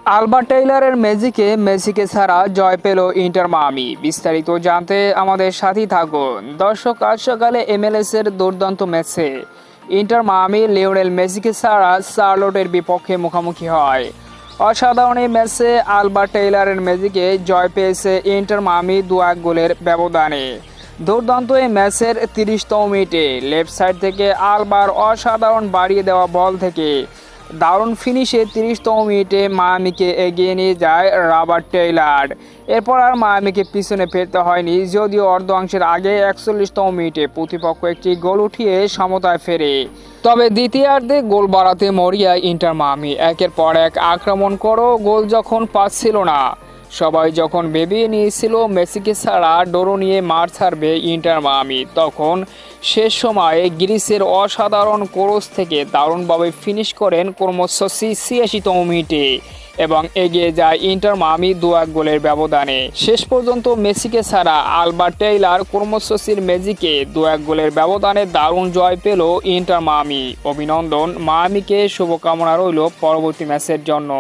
Alva টেইলরের মেসিকে ছাড়া জয় পেল ইন্টার মায়ামি। বিস্তারিত জানতে আমাদের সাথেই থাকুন। দর্শক, আজ সকালে MLS এর দুর্দান্ত ম্যাচে ইন্টার মায়ামি লিওনেল মেসিকে ছাড়া শার্লটের বিপক্ষে মুখোমুখি হয়। অসাধারণ এই ম্যাচে আলবা টেইলরের মেসিকে জয় পেয়েছে ইন্টার মায়ামি 2-1 গোলের ব্যবধানে। দুর্দান্ত এই ম্যাচের 30তম মিনিটে লেফট সাইড থেকে আলবার অসাধারণ বাড়িয়ে দেওয়া বল থেকে দারুণ ফিনিশে 30তম মিনিটে মায়ামিকে এগিয়ে নিয়ে যায় রবার্ট টেইলর। এরপর আর মায়ামিকে পিছনে ফিরতে হয়নি, যদিও অর্ধাংশের আগে 41তম মিনিটে প্রতিপক্ষ একটি গোল উঠিয়ে সমতায় ফেরে। তবে দ্বিতীয়ার্ধে গোল বাড়াতে মরিয়া ইন্টার মায়ামি। একের পর এক আক্রমণ করো, গোল যখন পাচ্ছিল না, সবাই যখন ভেবিয়ে নিয়েছিল মেসিকে ছাড়া ডোরো নিয়ে মাঠ ছাড়বে ইন্টার মায়ামি, তখন শেষ সময়ে গ্রিসের অসাধারণ ক্রস থেকে দারুণভাবে ফিনিশ করেন কর্মসূচি 86তম মিনিটে এবং এগিয়ে যায় ইন্টার মায়ামি 2-1 গোলের ব্যবধানে। শেষ পর্যন্ত মেসিকে ছাড়া আলবা টেইলর কর্মসূচির ম্যাজিকে 2-1 গোলের ব্যবধানে দারুণ জয় পেল ইন্টার মায়ামি। অভিনন্দন মায়ামিকে, শুভকামনা রইল পরবর্তী ম্যাচের জন্য।